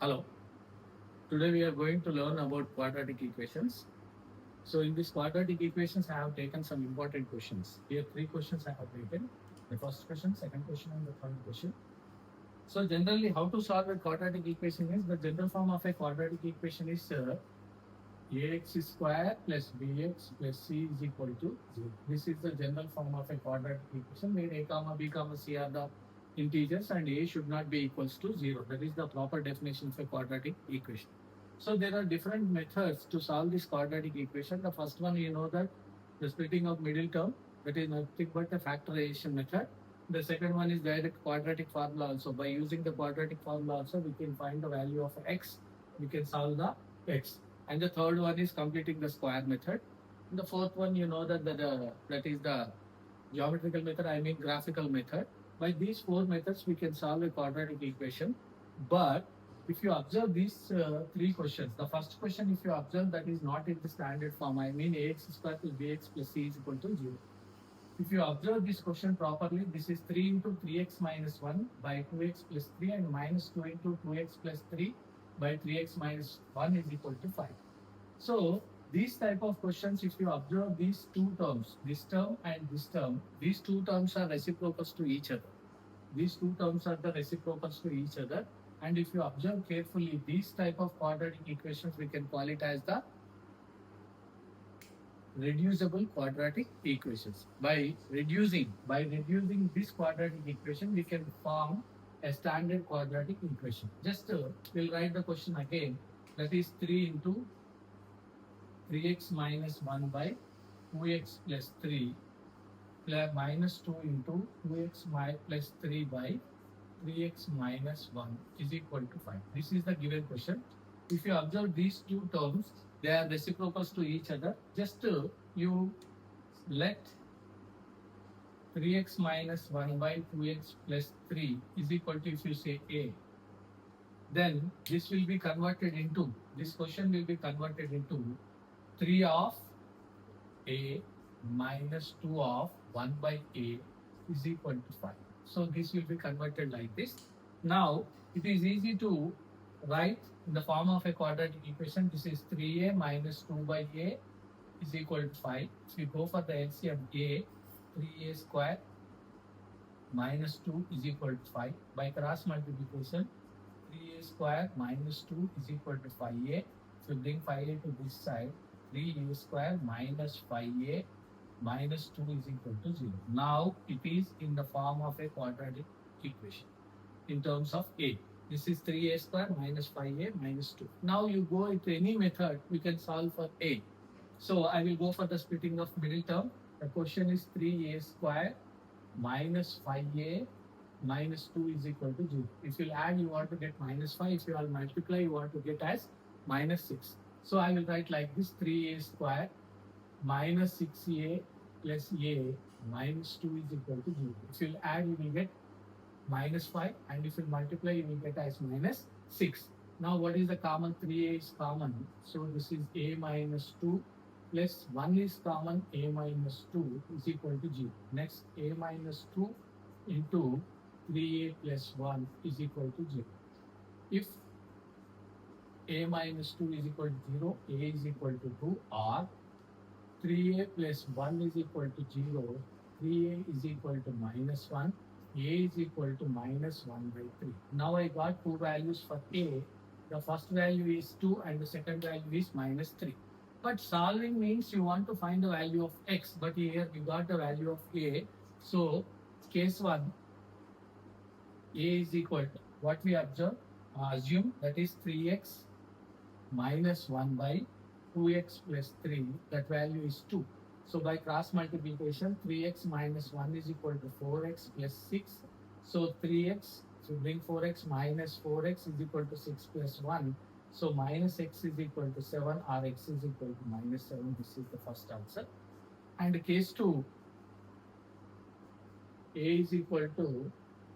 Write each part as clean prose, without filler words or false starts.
Hello. Today we are going to learn about quadratic equations. So in this quadratic equations, I have taken some important questions. Here three questions I have taken. The first question, second question, and the third question. So generally, how to solve a quadratic equation is the general form of a quadratic equation is ax square plus bx plus c is equal to 0. This is the general form of a quadratic equation where a comma b comma c are the integers and a should not be equals to 0. That is the proper definition of a quadratic equation. So there are different methods to solve this quadratic equation. The first one, you know that the splitting of middle term, that is nothing but the factorization method. The second one is direct quadratic formula also. By using the quadratic formula also, we can find the value of x. We can solve the x. And the third one is completing the square method. And the fourth one, you know that that is the geometrical method, I mean graphical method. By these four methods, we can solve a quadratic equation. But if you observe these three questions, the first question, if you observe, that is not in the standard form. I mean ax square plus bx plus c is equal to 0. If you observe this question properly, this is 3 into 3x minus 1 by 2x plus 3 and minus 2 into 2x plus 3 by 3x minus 1 is equal to 5. So these type of questions, if you observe these two terms, this term and this term, these two terms are reciprocals to each other. These two terms are the reciprocals to each other. And if you observe carefully, these type of quadratic equations, we can call it as the reducible quadratic equations. By reducing this quadratic equation, we can form a standard quadratic equation. Just we'll write the question again. That is 3 into 3x minus 1 by 2x plus 3 plus minus 2 into 2x plus 3 by 3x minus 1 is equal to 5. This is the given question. If you observe these two terms, they are reciprocals to each other. Just you let 3x minus 1 by 2x plus 3 is equal to, if you say a, then this will be converted into, this question will be converted into 3 of a minus 2 of 1 by a is equal to 5. So this will be converted like this. Now it is easy to write in the form of a quadratic equation. This is 3a minus 2 by a is equal to 5. If we go for the LCM, a 3a square minus 2 is equal to 5. By cross multiplication, 3a square minus 2 is equal to 5a. If you bring 5a to this side, 3a square minus 5a minus 2 is equal to 0. Now it is in the form of a quadratic equation in terms of a. This is 3a square minus 5a minus 2. Now you go into any method, we can solve for a. So I will go for the splitting of middle term. The question is 3a square minus 5a minus 2 is equal to 0. If you add, you want to get minus 5. If you all multiply, you want to get as minus 6. So I will write like this: 3a square minus 6a plus a minus 2 is equal to 0. If you add, you will get minus 5, and if you multiply, you will get as minus 6. Now what is the common? 3a is common, so this is a minus 2 plus 1 is common, a minus 2 is equal to 0. Next, a minus 2 into 3a plus 1 is equal to 0. If a minus 2 is equal to 0, a is equal to 2, or 3a plus 1 is equal to 0, 3a is equal to minus 1, a is equal to minus 1 by 3. Now I got two values for a. The first value is 2 and the second value is minus 3. But solving means you want to find the value of x, but here we got the value of a. So case 1, a is equal to what we observe, assume, that is 3x minus 1 by 2x plus 3, that value is 2. So by cross multiplication, 3x minus 1 is equal to 4x plus 6. So 3x, so bring 4x minus 4x is equal to 6 plus 1. So minus x is equal to 7, or x is equal to minus 7. This is the first answer. And case 2, a is equal to,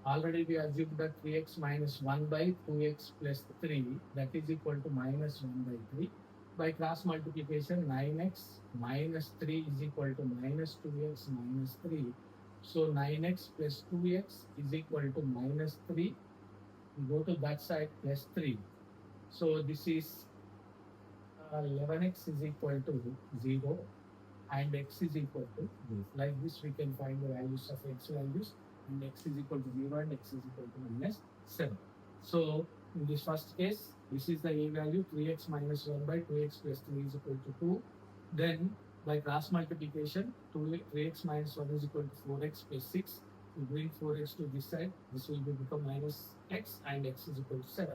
already we assumed that 3x minus 1 by 2x plus 3, that is equal to minus 1 by 3. By cross multiplication, 9x minus 3 is equal to minus 2x minus 3. So 9x plus 2x is equal to minus 3. We go to that side, plus 3. So this is 11x is equal to 0 and x is equal to this. Like this, we can find the values of x values, and x is equal to 0 and x is equal to minus 7. So in this first case, this is the a value, 3x minus 1 by 2x plus 3 is equal to 2. Then by cross multiplication, 3x minus 1 is equal to 4x plus 6. We bring 4x to this side, this will become minus x and x is equal to 7.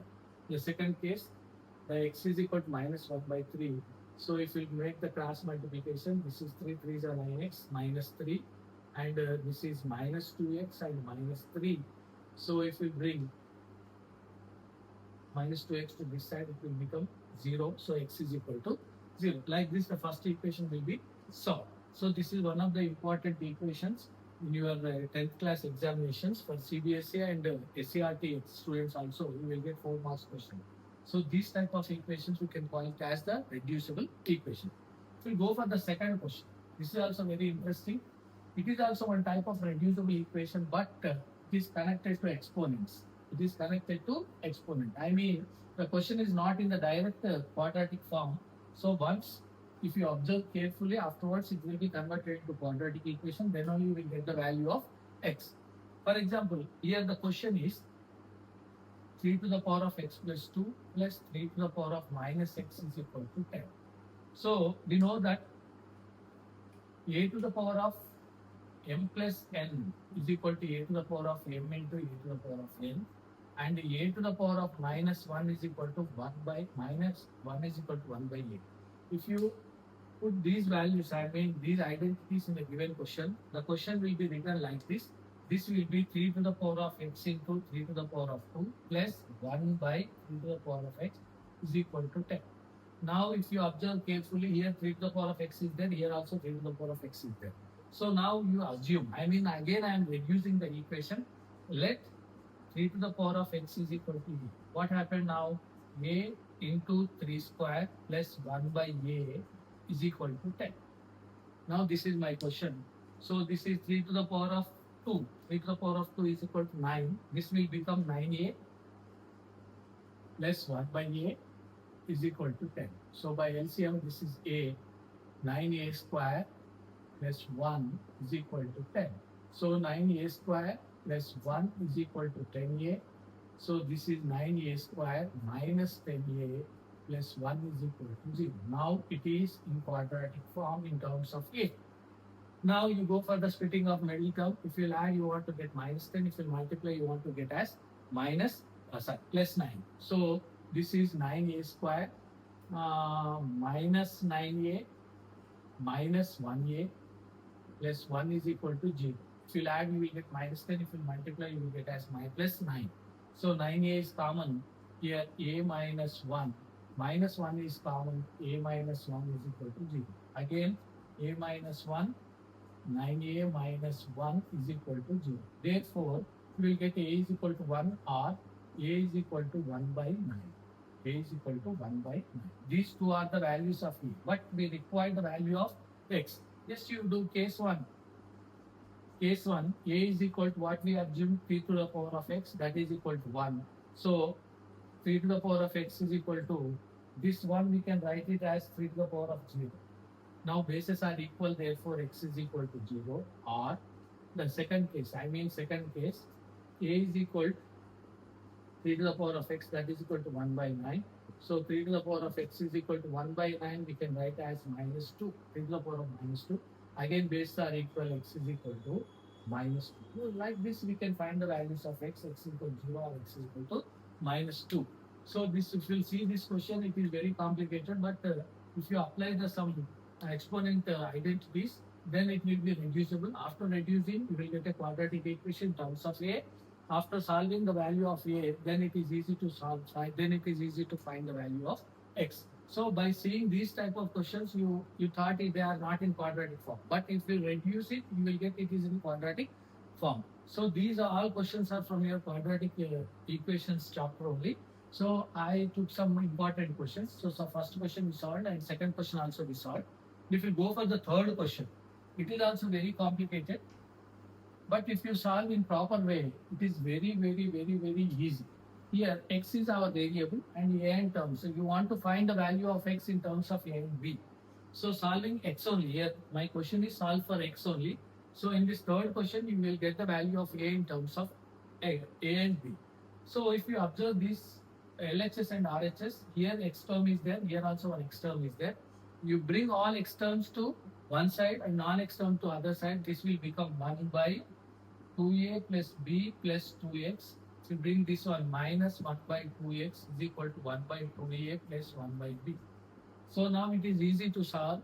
The second case, the x is equal to minus 1 by 3. So if we make the cross multiplication, this is 3 3s are 9x minus 3, and this is minus 2x and minus 3. So if we bring minus 2x to this side, it will become 0. So x is equal to 0. Like this, the first equation will be solved. So this is one of the important equations in your 10th class examinations for CBSE and SCRT students also. You will get 4 marks question. So these type of equations we can call it as the reducible equation. We'll go for the second question. This is also very interesting. It is also one type of reducible equation, but it is connected to exponents. It is connected to exponent. I mean, the question is not in the direct quadratic form. So once, if you observe carefully, afterwards it will be converted into quadratic equation. Then only you will get the value of x. For example, here the question is 3 to the power of x plus 2 plus 3 to the power of minus x is equal to 10. So we know that a to the power of m plus n is equal to a to the power of m into a to the power of n, and a to the power of minus 1 is equal to 1 by minus 1 is equal to 1 by a. If you put these values, I mean these identities in a given question, the question will be written like this. This will be 3 to the power of x into 3 to the power of 2 plus 1 by 3 to the power of x is equal to 10. Now if you observe carefully, here 3 to the power of x is there, here also 3 to the power of x is there. So now you assume, I mean again I am reducing the equation. Let 3 to the power of x is equal to a. What happened now? A into 3 square plus 1 by a is equal to 10. Now this is my question. So this is 3 to the power of 2. 3 to the power of 2 is equal to 9. This will become 9a plus 1 by a is equal to 10. So by LCM, this is a. 9a square plus 1 is equal to 10. So 9a square plus 1 is equal to 10a. So this is 9a square minus 10a plus 1 is equal to 0. Now it is in quadratic form in terms of a. Now you go for the splitting of middle term. If you add, you want to get minus 10. If you multiply, you want to get as plus 9. So this is 9a square minus 9a minus 1a plus 1 is equal to 0. If you add, you will get minus 10. If you multiply, you will get as plus 9. So 9a is common. Here a minus 1. Minus 1 is common. A minus 1 is equal to 0. Again, a minus 1. 9a minus 1 is equal to 0. Therefore, we will get a is equal to 1 or a is equal to 1 by 9. A is equal to 1 by 9. These two are the values of a. But we require the value of x. Just you do case 1. Case 1, a is equal to what we assume 3 to the power of x, that is equal to 1. So 3 to the power of x is equal to this one, we can write it as 3 to the power of 0. Now bases are equal, therefore x is equal to 0. Or the second case, a is equal 3 to the power of x, that is equal to 1 by 9. So 3 to the power of x is equal to 1 by 9, we can write as minus 2. 3 to the power of minus 2. Again bases are equal, x is equal to minus 2. Like this we can find the values of x is equal to 0 or x is equal to minus 2. So this, if you see this question, it is very complicated, but if you apply some exponent identities, then it will be reducible. After reducing, you will get a quadratic equation in terms of a. After solving the value of a, then it is easy to solve. Then it is easy to find the value of x. So by seeing these type of questions, you thought they are not in quadratic form. But if you reduce it, you will get it is in quadratic form. So these are all questions are from your quadratic equations chapter only. So I took some important questions. So first question we solved and second question also we solved. If you go for the third question, it is also very complicated. But if you solve in proper way, it is very, very, very, very easy. Here x is our variable and a in terms. So you want to find the value of x in terms of a and b. So solving x only here. My question is solve for x only. So in this third question, you will get the value of a in terms of a and b. So if you observe this LHS and RHS, here x term is there, here also one x term is there. You bring all x terms to one side and non-x term to other side. This will become 1 by 2a plus b plus 2x. So bring this one minus 1 by 2x is equal to 1 by 2a plus 1 by b. So now it is easy to solve.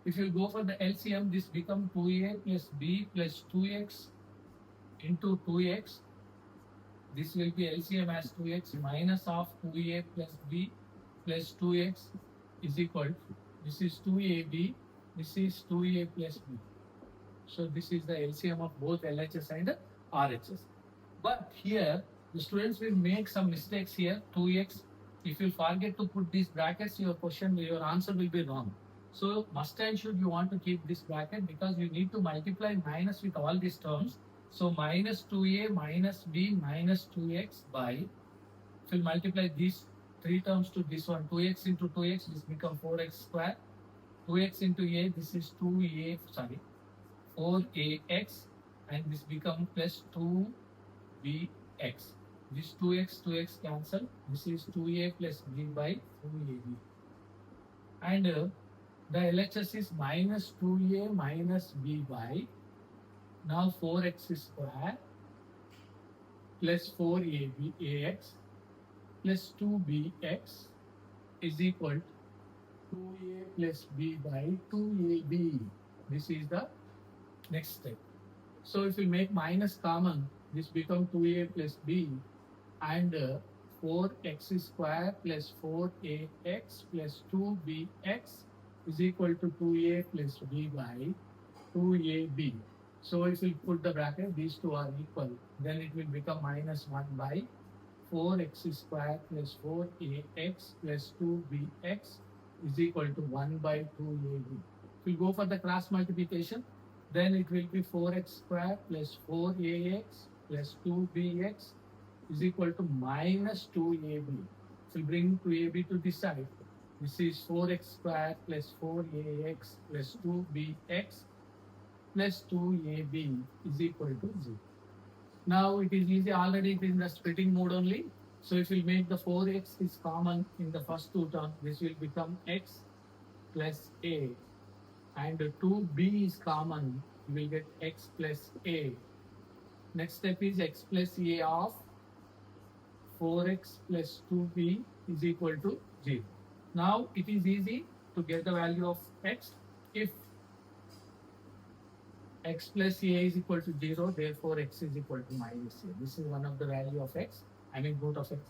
If you go for the LCM, this becomes 2a plus b plus 2x into 2x. This will be LCM as 2x minus of 2a plus b plus 2x is equal to, this is 2ab, this is 2a plus b. So this is the LCM of both LHS and RHS. But here, the students will make some mistakes here, 2x. If you forget to put these brackets, your answer will be wrong. So must and should you want to keep this bracket because you need to multiply minus with all these terms. So minus 2a minus b minus 2x by, if you multiply these three terms to this one, 2x into 2x, this becomes 4x square. 2x into a, this is 4ax, and this becomes plus 2bx. This 2x cancel. This is 2a plus b by 2ab. And the LHS is minus 2a minus b by, now 4x square plus 4ax plus 2bx is equal to 2a plus b by 2ab. This is the next step. So if we make minus common, this becomes 2a plus b and 4x square plus 4ax plus 2bx is equal to 2a plus b by 2ab. So if we put the bracket, these two are equal, then it will become minus 1 by 4x square plus 4ax plus 2bx is equal to 1 by 2ab. If we go for the cross multiplication, then it will be 4x square plus 4ax plus 2bx is equal to minus 2ab. So we bring 2ab to this side. This is 4x square plus 4ax plus 2bx plus 2ab is equal to 0. Now it is easy, already it is in the splitting mode only. So if we make the 4x is common in the first two terms, this will become x plus a. And 2b is common, we will get x plus a. Next step is x plus a of 4x plus 2b is equal to 0. Now it is easy to get the value of x. If x plus a is equal to 0, therefore x is equal to minus a. This is one of the value of x, root of x,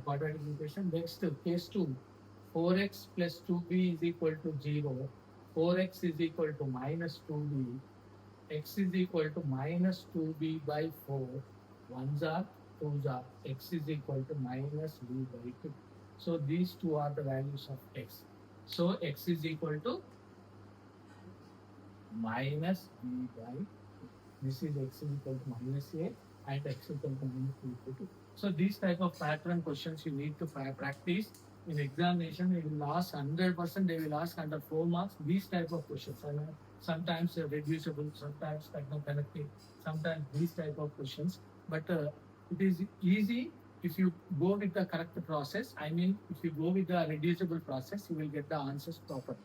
quadratic equation. Next, case 2, 4x plus 2b is equal to 0. 4x is equal to minus 2b. X is equal to minus 2b by 4. 1s are, 2s are. X is equal to minus b by 2. So these two are the values of x. So x is equal to minus b by, this is x is equal to minus a and x is equal to minus b by 2. So these type of pattern questions you need to practice. In examination, they will ask 100%, they will ask under 4 marks, these type of questions. Sometimes reducible, sometimes connecting, sometimes these type of questions. But it is easy if you go with the correct process. If you go with the reducible process, you will get the answers properly.